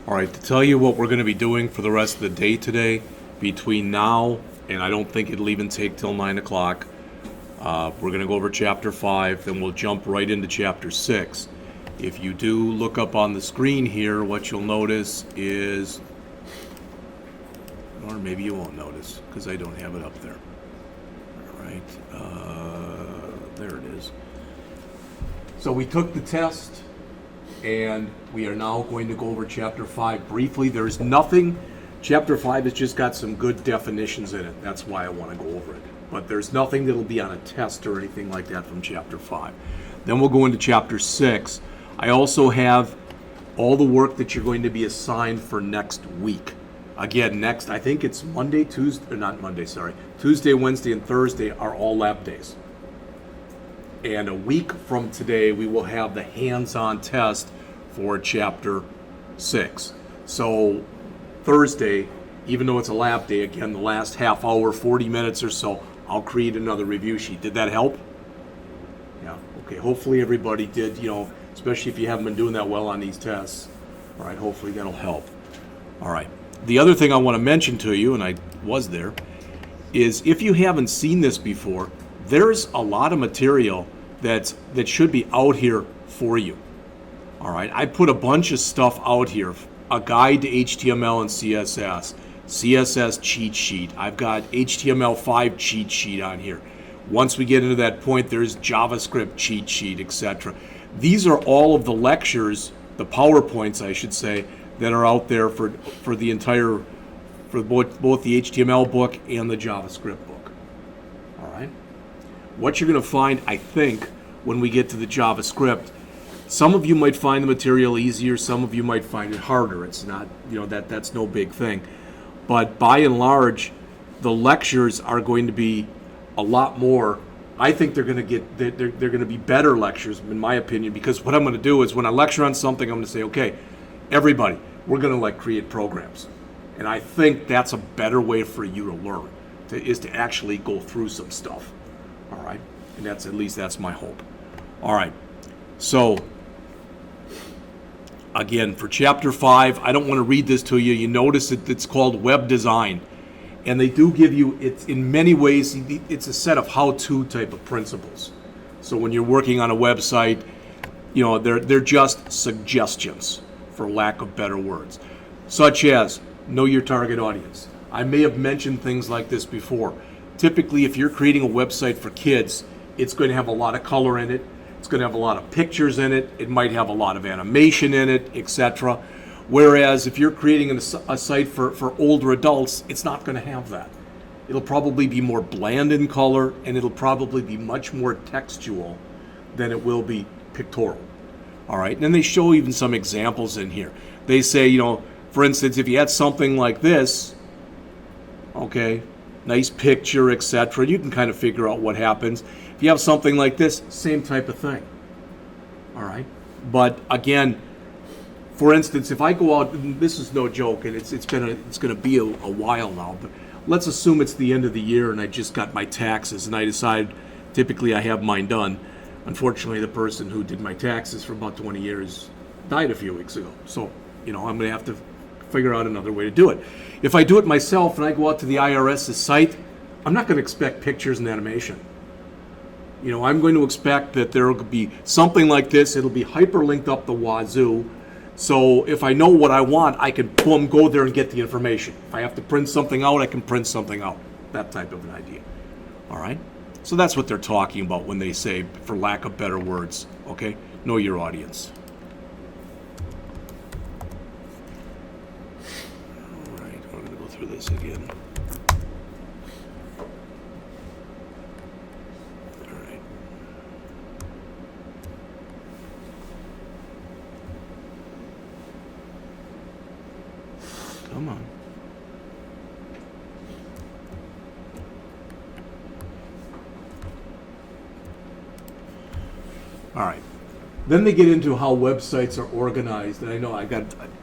All right, to tell you what we're going to be doing for the rest of the day today, between now and I don't think it'll even take till 9 o'clock, we're going to go over Chapter 5, then we'll jump right into Chapter 6. If you do look up on the screen here, what you'll notice is, or maybe you won't notice because I don't have it up there. All right, there it is. So we took the test, and we are now going to go over Chapter 5 briefly. There's nothing, Chapter 5 has just got some good definitions in it. That's why I want to go over it. But there's nothing that'll be on a test or anything like that from Chapter 5. Then we'll go into Chapter 6. I also have all the work that you're going to be assigned for next week. Again, next, I think it's Monday, Tuesday, or not Monday, sorry. Tuesday, Wednesday, and Thursday are all lab days. And a week from today, we will have the hands-on test for Chapter 6. So Thursday, even though it's a lab day, again, the last half hour, 40 minutes or so, I'll create another review sheet. Did that help? Yeah, okay. Hopefully everybody did, especially if you haven't been doing that well on these tests. All right, hopefully that'll help. All right. The other thing I want to mention to you, and I was there, is if you haven't seen this before, there's a lot of material that should be out here for you. All right, I put a bunch of stuff out here. A guide to HTML and CSS, CSS cheat sheet. I've got HTML5 cheat sheet on here. Once we get into that point, there's JavaScript cheat sheet, etc. These are all of the lectures, the PowerPoints, I should say, that are out there for the entire, for both the HTML book and the JavaScript book. All right. What you're going to find, I think, when we get to the JavaScript, some of you might find the material easier, some of you might find it harder. It's not, that's no big thing. But by and large, the lectures are going to be a lot more. I think they're going to be better lectures, in my opinion, because what I'm going to do is when I lecture on something, I'm going to say, okay, everybody, we're going to create programs. And I think that's a better way for you to learn, is to actually go through some stuff. All right, and at least that's my hope. All right, so again, for Chapter 5, I don't want to read this to you. You notice it's called Web Design, and they do give you, it's in many ways, it's a set of how-to type of principles. So when you're working on a website, they're just suggestions, for lack of better words, such as know your target audience. I may have mentioned things like this before. Typically, if you're creating a website for kids, it's going to have a lot of color in it. It's going to have a lot of pictures in it. It might have a lot of animation in it, etc. Whereas if you're creating a site for older adults, it's not going to have that. It'll probably be more bland in color, and it'll probably be much more textual than it will be pictorial. All right, and then they show even some examples in here. They say, for instance, if you had something like this, okay, nice picture, etc., you can kind of figure out what happens. If you have something like this, same type of thing. All right, but again, for instance, if I go out, and this is no joke, and it's going to be a while now, but let's assume it's the end of the year and I just got my taxes and I decide, typically I have mine done. Unfortunately, the person who did my taxes for about 20 years died a few weeks ago. So, I'm going to have to figure out another way to do it. If I do it myself and I go out to the IRS's site, I'm not going to expect pictures and animation. I'm going to expect that there will be something like this. It'll be hyperlinked up the wazoo. So if I know what I want, I can boom, go there and get the information. If I have to print something out, I can print something out. That type of an idea. All right? So that's what they're talking about when they say, for lack of better words, okay? Know your audience. All right, I'm going to go through this again. All right. Come on. All right. Then they get into how websites are organized, and I know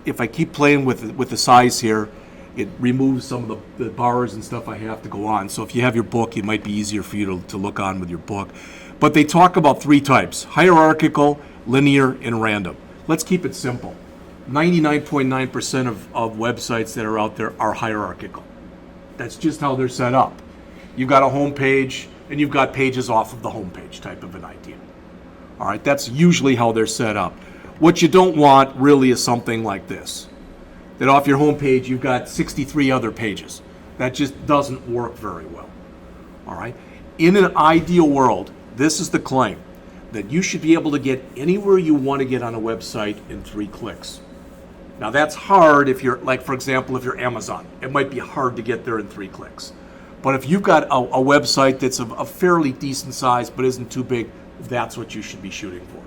if I keep playing with the size here, it removes some of the bars and stuff I have to go on. So if you have your book, it might be easier for you to look on with your book. But they talk about three types: hierarchical, linear, and random. Let's keep it simple. 99.9% of websites that are out there are hierarchical. That's just how they're set up. You've got a home page, and you've got pages off of the home page type of an idea. All right, that's usually how they're set up. What you don't want really is something like this, that off your home page you've got 63 other pages. That just doesn't work very well. All right, in an ideal world, this is the claim, that you should be able to get anywhere you want to get on a website in 3 clicks. Now that's hard if you're, like for example, if you're Amazon. It might be hard to get there in 3 clicks. But if you've got a website that's of a fairly decent size but isn't too big, that's what you should be shooting for.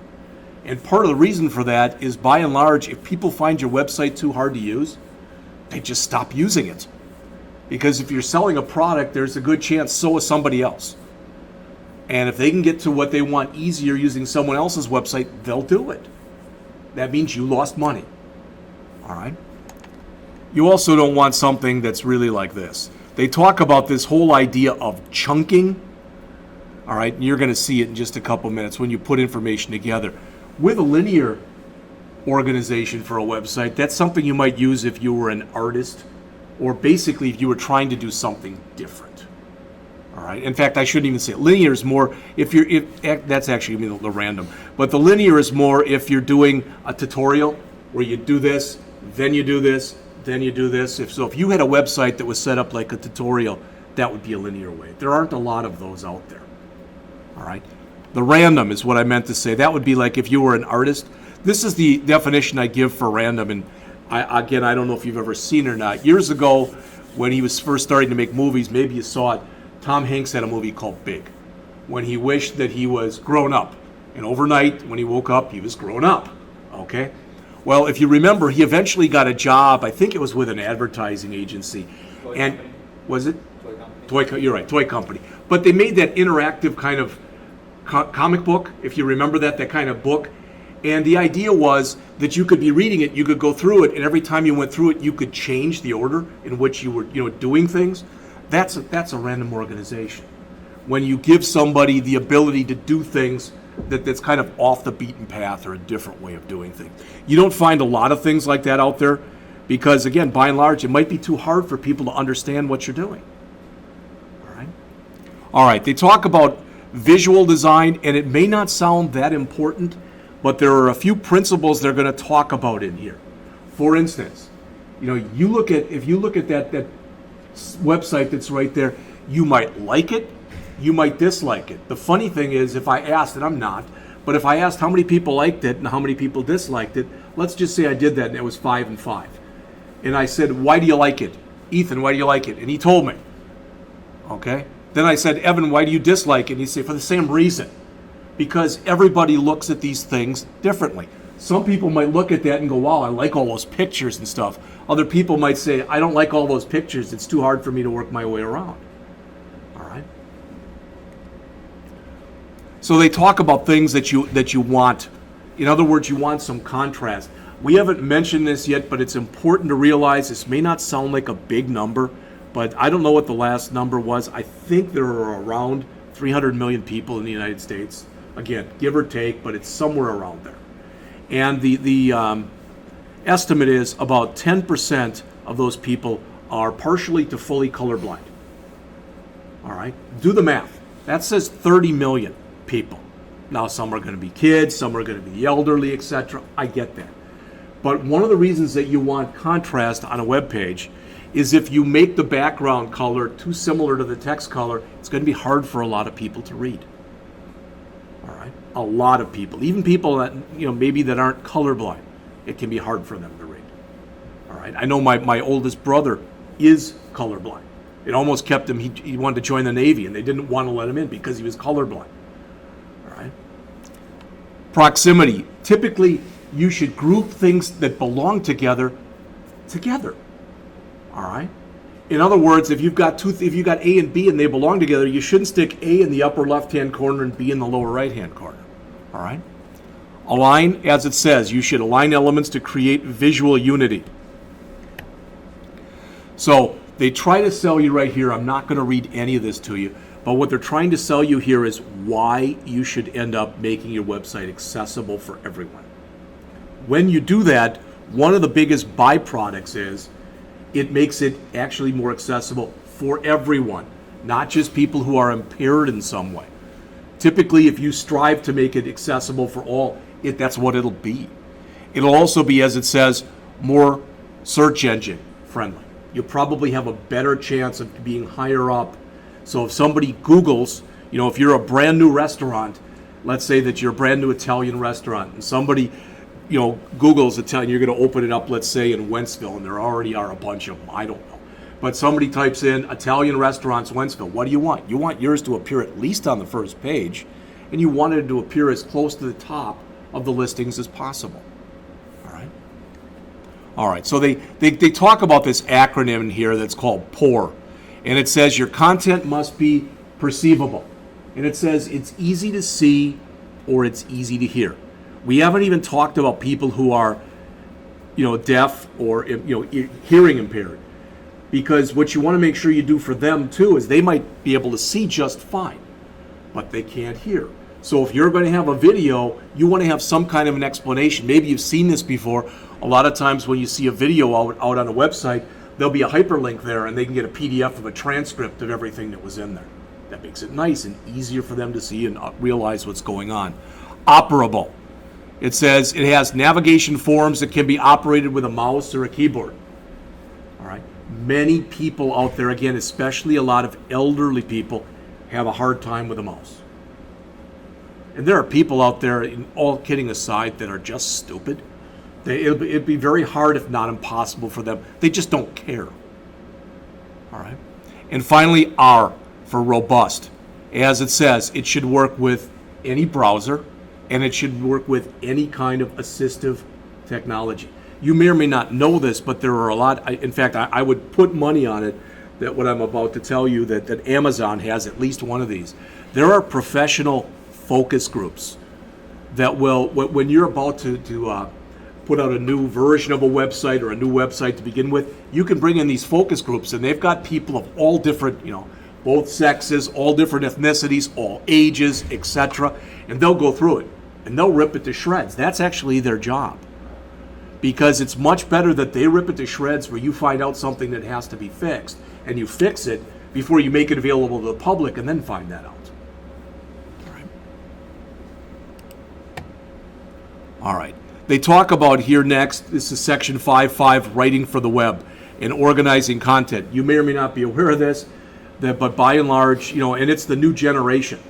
And part of the reason for that is, by and large, if people find your website too hard to use, they just stop using it. Because if you're selling a product, there's a good chance so is somebody else. And if they can get to what they want easier using someone else's website, they'll do it. That means you lost money. All right? You also don't want something that's really like this. They talk about this whole idea of chunking. All right, and you're going to see it in just a couple minutes when you put information together. With a linear organization for a website, that's something you might use if you were an artist, or basically if you were trying to do something different. All right. In fact, I shouldn't even say it. Linear is more if that's actually going to be the random. But the linear is more if you're doing a tutorial where you do this, then you do this, then you do this. If you had a website that was set up like a tutorial, that would be a linear way. There aren't a lot of those out there. All right. The random is what I meant to say. That would be like if you were an artist. This is the definition I give for random. And I don't know if you've ever seen it or not. Years ago, when he was first starting to make movies, maybe you saw it, Tom Hanks had a movie called Big, when he wished that he was grown up. And overnight, when he woke up, he was grown up. Okay? Well, if you remember, he eventually got a job, I think it was with an advertising agency. Company. Was it? Toy company. You're right, toy company. But they made that interactive kind of comic book, if you remember that kind of book. And the idea was that you could be reading it, you could go through it, and every time you went through it, you could change the order in which you were, doing things. That's a random organization. When you give somebody the ability to do things that's kind of off the beaten path or a different way of doing things. You don't find a lot of things like that out there because, again, by and large, it might be too hard for people to understand what you're doing. All right, they talk about visual design, and it may not sound that important, but there are a few principles they're going to talk about in here. For instance, if you look at that website that's right there, you might like it, you might dislike it. The funny thing is, if I asked, and I'm not, but if I asked how many people liked it and how many people disliked it, let's just say I did that and it was 5 and 5. And I said, why do you like it? Ethan, why do you like it? And he told me. Okay? Then I said, Evan, why do you dislike it? And he'd say, for the same reason. Because everybody looks at these things differently. Some people might look at that and go, wow, I like all those pictures and stuff. Other people might say, I don't like all those pictures. It's too hard for me to work my way around. All right? So they talk about things that you want. In other words, you want some contrast. We haven't mentioned this yet, but it's important to realize this may not sound like a big number, but I don't know what the last number was. I think there are around 300 million people in the United States. Again, give or take, but it's somewhere around there. And the estimate is about 10% of those people are partially to fully colorblind. All right? Do the math. That says 30 million people. Now, some are going to be kids, some are going to be the elderly, etc. I get that. But one of the reasons that you want contrast on a web page is if you make the background color too similar to the text color, it's going to be hard for a lot of people to read. All right? A lot of people, even people that maybe that aren't colorblind, it can be hard for them to read. All right? I know my oldest brother is colorblind. It almost kept him, he wanted to join the Navy, and they didn't want to let him in because he was colorblind. All right? Proximity. Typically, you should group things that belong together. All right. In other words, if you've got A and B and they belong together, you shouldn't stick A in the upper left-hand corner and B in the lower right-hand corner. All right. Align, as it says, you should align elements to create visual unity. So they try to sell you right here. I'm not going to read any of this to you, but what they're trying to sell you here is why you should end up making your website accessible for everyone. When you do that, one of the biggest byproducts is it makes it actually more accessible for everyone, not just people who are impaired in some way. Typically, if you strive to make it accessible for all, that's what it'll be. It'll also be, as it says, more search engine friendly. You'll probably have a better chance of being higher up. So if somebody Googles, if you're a brand new restaurant, let's say that you're a brand new Italian restaurant, and somebody, Google's Italian, you're going to open it up, let's say, in Wentzville, and there already are a bunch of them, I don't know. But somebody types in Italian restaurants, Wentzville. What do you want? You want yours to appear at least on the first page, and you want it to appear as close to the top of the listings as possible. All right, so they talk about this acronym in here that's called POUR, and it says your content must be perceivable, and it says it's easy to see or it's easy to hear. We haven't even talked about people who are, deaf or hearing impaired, because what you want to make sure you do for them too is they might be able to see just fine, but they can't hear. So if you're going to have a video, you want to have some kind of an explanation. Maybe you've seen this before. A lot of times when you see a video out on a website, there'll be a hyperlink there and they can get a PDF of a transcript of everything that was in there. That makes it nice and easier for them to see and realize what's going on. Operable. It says it has navigation forms that can be operated with a mouse or a keyboard. All right. Many people out there, again, especially a lot of elderly people, have a hard time with a mouse. And there are people out there, all kidding aside, that are just stupid. It'd be very hard, if not impossible, for them. They just don't care. All right. And finally, R for robust. As it says, it should work with any browser, and it should work with any kind of assistive technology. You may or may not know this, but there are a lot. In fact, I would put money on it that what I'm about to tell you, that Amazon has at least one of these. There are professional focus groups that will, when you're about to put out a new version of a website or a new website to begin with, you can bring in these focus groups, and they've got people of all different, both sexes, all different ethnicities, all ages, etc., and they'll go through it and they'll rip it to shreds. That's actually their job, because it's much better that they rip it to shreds where you find out something that has to be fixed and you fix it before you make it available to the public and then find that out. All right. They talk about here next, this is section 5.5, writing for the web and organizing content. You may or may not be aware of this, but by and large, and it's the new generation.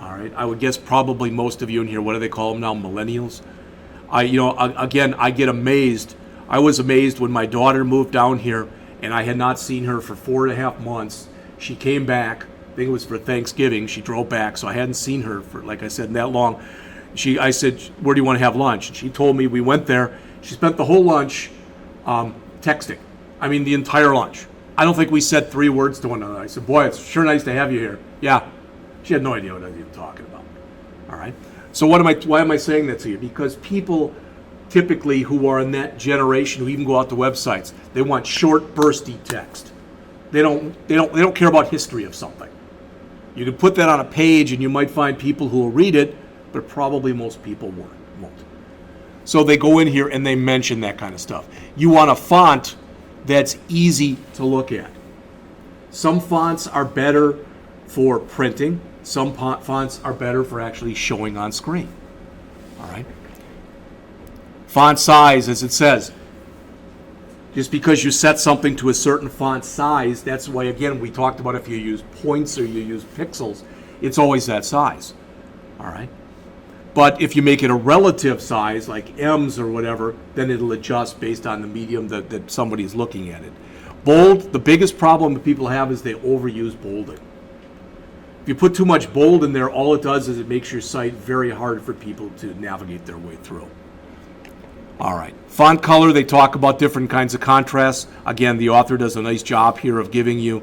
All right. I would guess probably most of you in here, what do they call them now? Millennials. I get amazed. I was amazed when my daughter moved down here and I had not seen her for 4.5 months. She came back, I think it was for Thanksgiving. She drove back, so I hadn't seen her for, like I said, that long. I said, where do you want to have lunch? And she told me. We went there. She spent the whole lunch texting. I mean, the entire lunch. I don't think we said 3 words to one another. I said, boy, it's sure nice to have you here. Yeah. She had no idea what I was even talking about. All right. So why am I saying that to you? Because people typically who are in that generation who even go out to websites, they want short, bursty text. They don't care about history of something. You can put that on a page and you might find people who will read it, but probably most people won't. So they go in here and they mention that kind of stuff. You want a font that's easy to look at. Some fonts are better for printing. Some fonts are better for actually showing on screen. All right. Font size, as it says, just because you set something to a certain font size, that's why, again, we talked about if you use points or you use pixels, it's always that size. All right. But if you make it a relative size, like M's or whatever, then it'll adjust based on the medium that somebody's looking at it. Bold, the biggest problem that people have is they overuse bolding. If you put too much bold in there, all it does is it makes your site very hard for people to navigate their way through. All right. Font color, they talk about different kinds of contrasts. Again, the author does a nice job here of giving you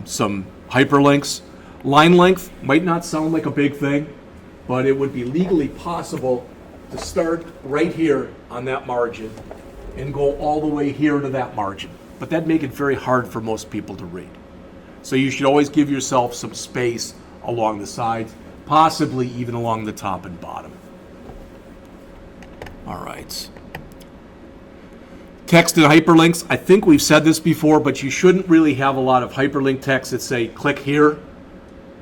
some hyperlinks. Line length might not sound like a big thing, but it would be legally possible to start right here on that margin and go all the way here to that margin. But that'd make it very hard for most people to read. So you should always give yourself some space along the sides, possibly even along the top and bottom. All right. Text and hyperlinks, I think we've said this before, but you shouldn't really have a lot of hyperlink text that say click here.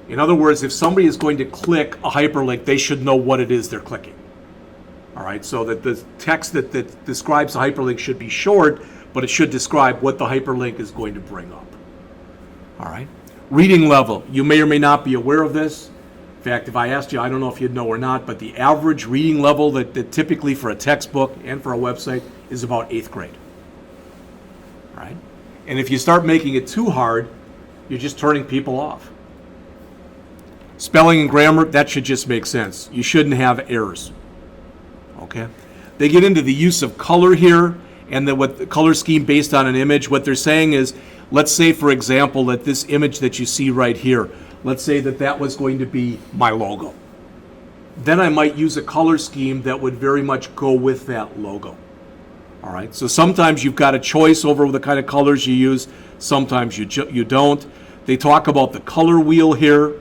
In other words, if somebody is going to click a hyperlink, they should know what it is they're clicking. All right, so that the text that describes the hyperlink should be short, but it should describe what the hyperlink is going to bring up. All right, reading level, you may or may not be aware of this. In fact, if I asked you, I don't know if you'd know or not, but the average reading level that typically for a textbook and for a website is about 8th grade. All right, and if you start making it too hard, you're just turning people off. Spelling and grammar, that should just make sense. You shouldn't have errors. Okay, they get into the use of color here and what the color scheme based on an image. What they're saying is, let's say, for example, that this image that you see right here, let's say that was going to be my logo. Then I might use a color scheme that would very much go with that logo. All right, so sometimes you've got a choice over the kind of colors you use, sometimes you don't. They talk about the color wheel here,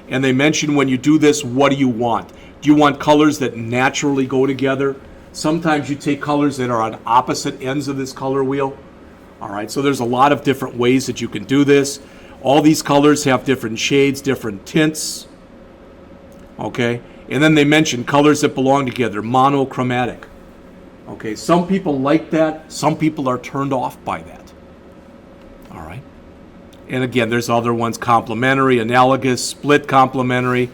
and they mention when you do this, what do you want? Do you want colors that naturally go together? Sometimes you take colors that are on opposite ends of this color wheel. All right, so there's a lot of different ways that you can do this. All these colors have different shades, different tints. Okay, and then they mention colors that belong together, monochromatic. Okay, some people like that, some people are turned off by that. All right, and again, there's other ones, complementary, analogous, split complementary,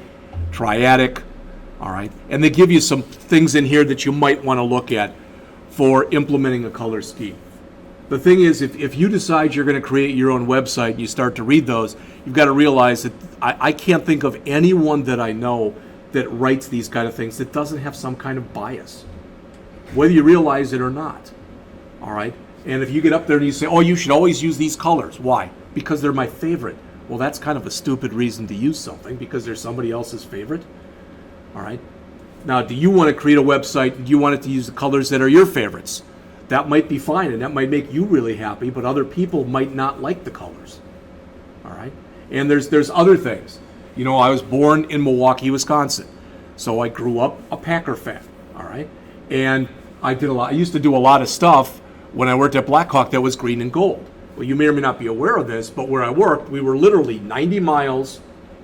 triadic. All right, and they give you some things in here that you might want to look at for implementing a color scheme. The thing is, if you decide you're going to create your own website and you start to read those, you've got to realize that I can't think of anyone that I know that writes these kind of things that doesn't have some kind of bias, whether you realize it or not. All right, and if you get up there and you say, oh, you should always use these colors. Why? Because they're my favorite. Well, that's kind of a stupid reason to use something because they're somebody else's favorite. All right. Now, do you want to create a website and do you want it to use the colors that are your favorites? That might be fine and that might make you really happy, but other people might not like the colors. All right. And there's other things. You know, I was born in Milwaukee, Wisconsin, so I grew up a Packer fan. All right. And I used to do a lot of stuff when I worked at Blackhawk that was green and gold. Well, you may or may not be aware of this, but where I worked, we were literally 90 miles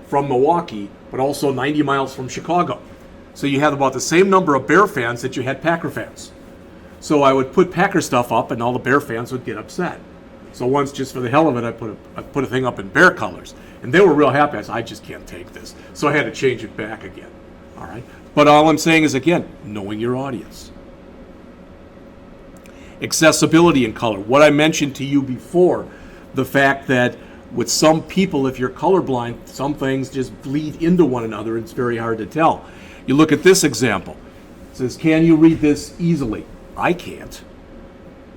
from Milwaukee, but also 90 miles from Chicago. So you had about the same number of Bear fans that you had Packer fans. So I would put Packer stuff up and all the Bear fans would get upset. So once, just for the hell of it, I put a thing up in Bear colors. And they were real happy. I said, I just can't take this. So I had to change it back again. All right. But all I'm saying is, again, knowing your audience. Accessibility in color. What I mentioned to you before, the fact that with some people, if you're colorblind, some things just bleed into one another. It's very hard to tell. You look at this example. It says, can you read this easily? I can't.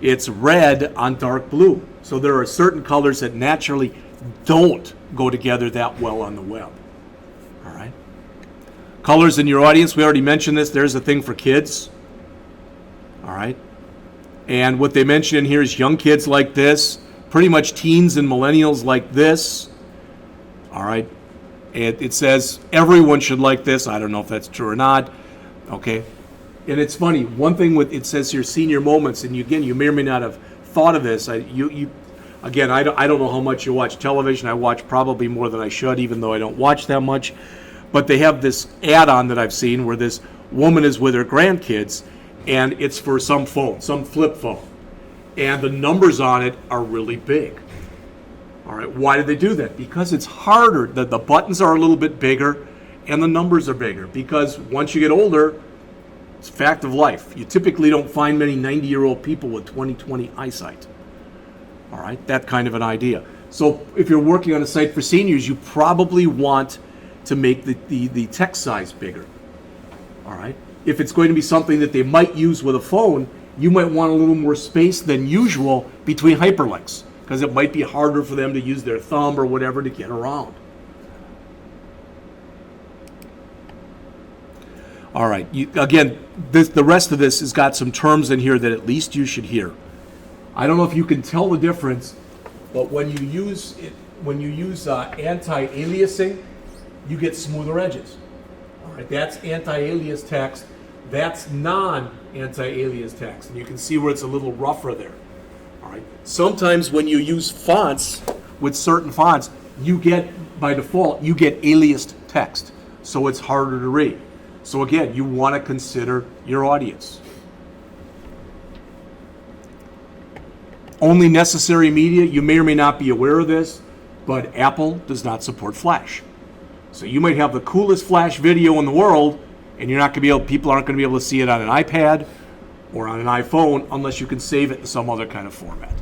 It's red on dark blue. So there are certain colors that naturally don't go together that well on the web. All right. Colors in your audience, we already mentioned this. There's a thing for kids. All right. And what they mention in here is young kids like this, pretty much teens and millennials like this. All right. It says everyone should like this. I don't know if that's true or not. Okay. And it's funny. One thing with it says here, senior moments, and you may or may not have thought of this. I don't know how much you watch television. I watch probably more than I should, even though I don't watch that much. But they have this add-on that I've seen where this woman is with her grandkids, and it's for some phone, some flip phone. And the numbers on it are really big. All right, why did they do that? Because it's harder. The buttons are a little bit bigger, and the numbers are bigger. Because once you get older, it's a fact of life. You typically don't find many 90-year-old people with 20/20 eyesight. All right, that kind of an idea. So if you're working on a site for seniors, you probably want to make the text size bigger. All right. If it's going to be something that they might use with a phone, you might want a little more space than usual between hyperlinks because it might be harder for them to use their thumb or whatever to get around. All right. The rest of this has got some terms in here that at least you should hear. I don't know if you can tell the difference, but when you use anti-aliasing, you get smoother edges. All right. That's anti-alias text. That's non-anti-alias text, and you can see where it's a little rougher there. All right. Sometimes when you use fonts with certain fonts, you get, by default, you get aliased text, so it's harder to read. So again, you want to consider your audience. Only necessary media, you may or may not be aware of this, but Apple does not support Flash. So you might have the coolest Flash video in the world, and you're not going to be able, people aren't going to be able to see it on an iPad or on an iPhone unless you can save it in some other kind of format.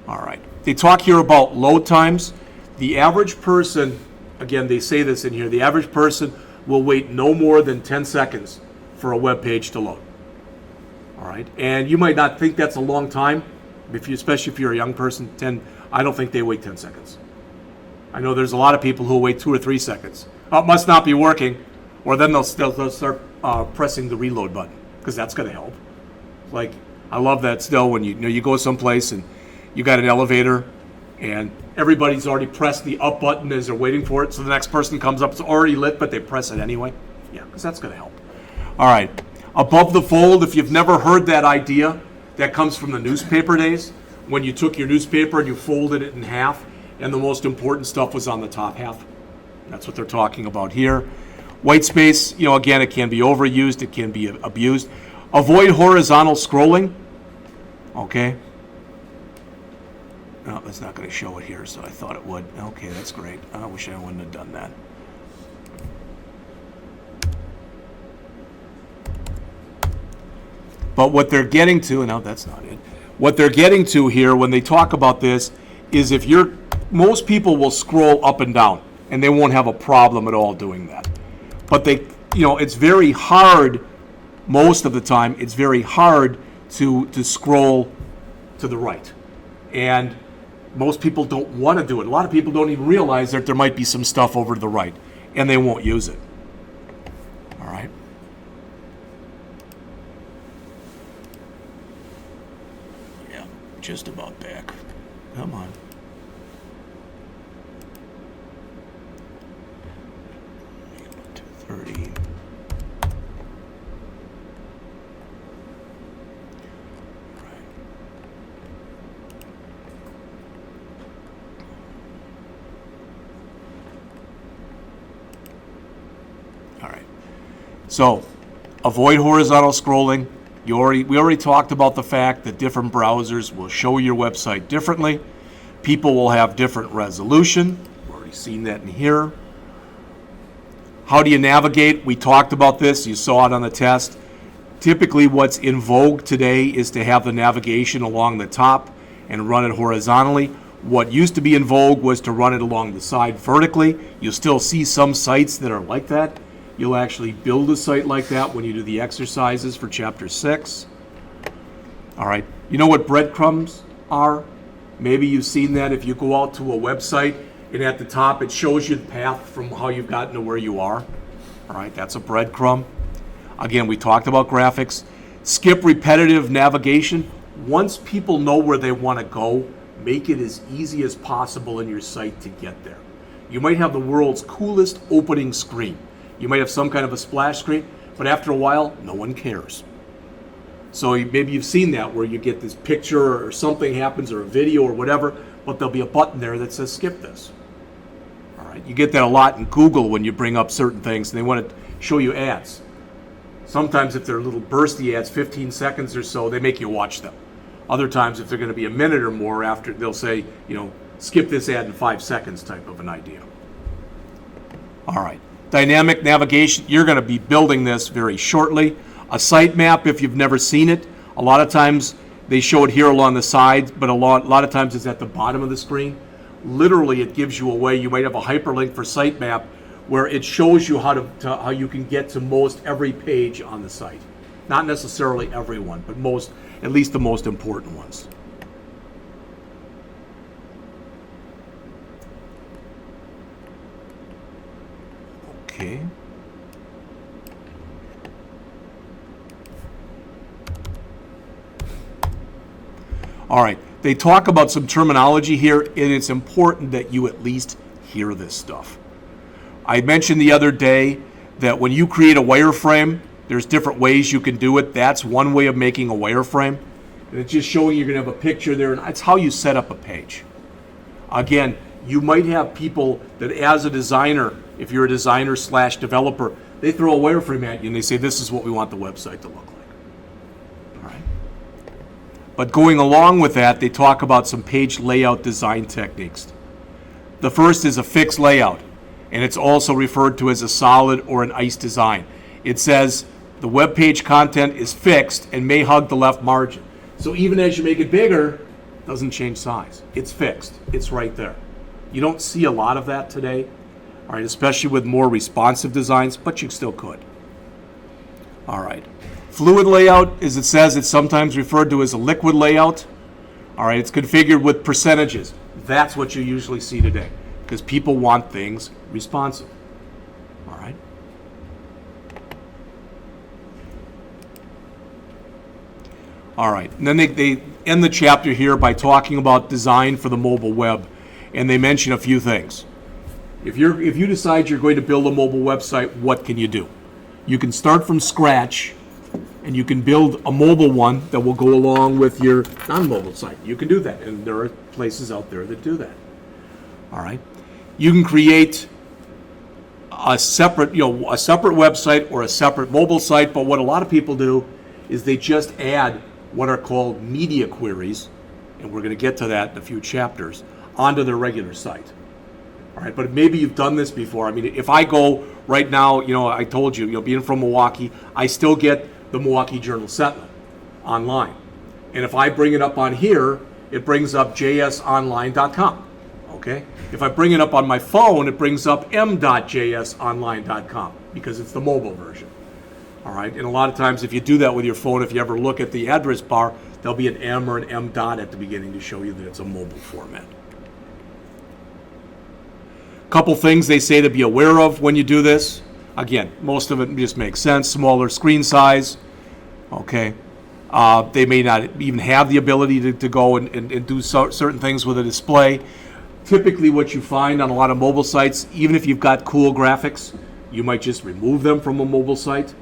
All right. They talk here about load times. The average person, again, they say this in here, the average person will wait no more than 10 seconds for a web page to load. All right. And you might not think that's a long time, especially if you're a young person. I don't think they wait 10 seconds. I know there's a lot of people who wait 2 or 3 seconds. Oh, it must not be working, or then they'll start pressing the reload button, because that's going to help. Like, I love that still when you go someplace and you got an elevator and everybody's already pressed the up button as they're waiting for it, so the next person comes up, it's already lit, but they press it anyway. Yeah, because that's going to help. All right, above the fold, if you've never heard that idea, that comes from the newspaper days, when you took your newspaper and you folded it in half, and the most important stuff was on the top half. That's what they're talking about here. White space, again, it can be overused, it can be abused. Avoid horizontal scrolling. Okay. No, it's not going to show it here, so I thought it would. Okay, that's great. I wish I wouldn't have done that. But what they're getting to, no, that's not it. What they're getting to here when they talk about this is most people will scroll up and down, and they won't have a problem at all doing that. But it's very hard, most of the time, it's very hard to scroll to the right. And most people don't want to do it. A lot of people don't even realize that there might be some stuff over to the right, and they won't use it. All right. Yeah, just about back. Come on. 230. So, avoid horizontal scrolling. We already talked about the fact that different browsers will show your website differently. People will have different resolution. We've already seen that in here. How do you navigate? We talked about this. You saw it on the test. Typically, what's in vogue today is to have the navigation along the top and run it horizontally. What used to be in vogue was to run it along the side vertically. You'll still see some sites that are like that. You'll actually build a site like that when you do the exercises for Chapter 6. All right. You know what breadcrumbs are? Maybe you've seen that if you go out to a website and at the top it shows you the path from how you've gotten to where you are. All right. That's a breadcrumb. Again, we talked about graphics. Skip repetitive navigation. Once people know where they want to go, make it as easy as possible in your site to get there. You might have the world's coolest opening screen. You might have some kind of a splash screen, but after a while, no one cares. So maybe you've seen that where you get this picture or something happens or a video or whatever, but there'll be a button there that says skip this. All right, you get that a lot in Google when you bring up certain things and they want to show you ads. Sometimes if they're little bursty ads, 15 seconds or so, they make you watch them. Other times if they're going to be a minute or more after, they'll say, skip this ad in 5 seconds type of an idea. All right. Dynamic navigation, you're going to be building this very shortly. A sitemap, if you've never seen it, a lot of times they show it here along the sides, but a lot of times it's at the bottom of the screen. Literally, it gives you a way. You might have a hyperlink for sitemap where it shows you how you can get to most every page on the site. Not necessarily every one, but at least the most important ones. Okay. All right. They talk about some terminology here, and it's important that you at least hear this stuff. I mentioned the other day that when you create a wireframe, there's different ways you can do it. That's one way of making a wireframe. And it's just showing you're going to have a picture there, and that's how you set up a page. Again, you might have people that as a designer, if you're a designer / developer, they throw a wireframe at you and they say, this is what we want the website to look like. All right. But going along with that, they talk about some page layout design techniques. The first is a fixed layout, and it's also referred to as a solid or an ice design. It says the web page content is fixed and may hug the left margin. So even as you make it bigger, it doesn't change size. It's fixed. It's right there. You don't see a lot of that today, all right, especially with more responsive designs, but you still could. All right. Fluid layout, as it says, it's sometimes referred to as a liquid layout. All right, it's configured with percentages. That's what you usually see today because people want things responsive. All right. All right, and then they end the chapter here by talking about design for the mobile web, and they mention a few things. If you decide you're going to build a mobile website, what can you do? You can start from scratch, and you can build a mobile one that will go along with your non-mobile site. You can do that, and there are places out there that do that. All right, you can create a separate website or a separate mobile site, but what a lot of people do is they just add what are called media queries, and we're going to get to that in a few chapters, onto their regular site. All right, but maybe you've done this before. I mean, if I go right now, I told you, being from Milwaukee, I still get the Milwaukee Journal-Sentinel online. And if I bring it up on here, it brings up jsonline.com, okay? If I bring it up on my phone, it brings up m.jsonline.com because it's the mobile version. All right, and a lot of times if you do that with your phone, if you ever look at the address bar, there'll be an M or an M dot at the beginning to show you that it's a mobile format. Couple things they say to be aware of when you do this. Again, most of it just makes sense. Smaller screen size, okay. They may not even have the ability to go and do certain things with a display. Typically what you find on a lot of mobile sites, even if you've got cool graphics, you might just remove them from a mobile site.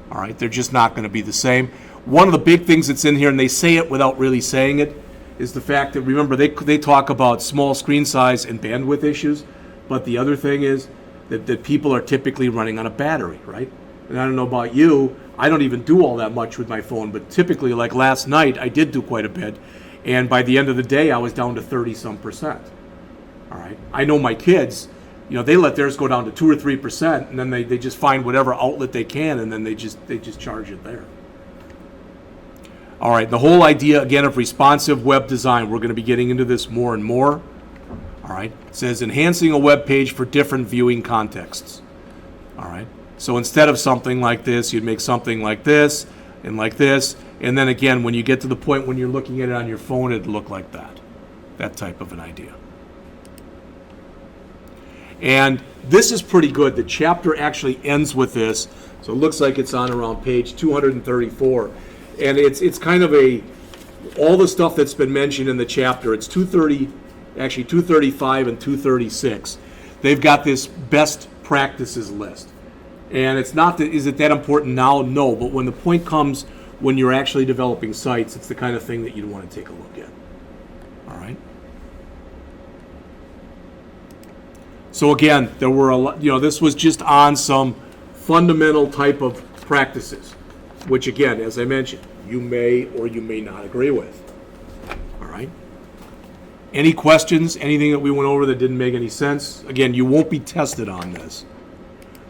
All right, they're just not going to be the same. One of the big things that's in here, and they say it without really saying it, is the fact that, remember, they talk about small screen size and bandwidth issues, but the other thing is that people are typically running on a battery, right? And I don't know about you, I don't even do all that much with my phone, but typically, like last night, I did do quite a bit, and by the end of the day, I was down to 30-some%. All right, I know my kids, they let theirs go down to 2 or 3%, and then they just find whatever outlet they can, and then they just charge it there. All right, the whole idea, again, of responsive web design, we're going to be getting into this more and more. All right, it says enhancing a web page for different viewing contexts. All right, so instead of something like this, you'd make something like this, and then again, when you get to the point when you're looking at it on your phone, it'd look like that type of an idea. And this is pretty good. The chapter actually ends with this, so it looks like it's on around page 234. And it's kind of all the stuff that's been mentioned in the chapter, it's 235 and 236. They've got this best practices list. And it's not that, is it that important now? No, but when the point comes when you're actually developing sites, it's the kind of thing that you'd want to take a look at. All right? So again, there were a lot, this was just on some fundamental type of practices, which again, as I mentioned, you may or you may not agree with. All right? Any questions, anything that we went over that didn't make any sense? Again, you won't be tested on this,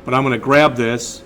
but I'm going to grab this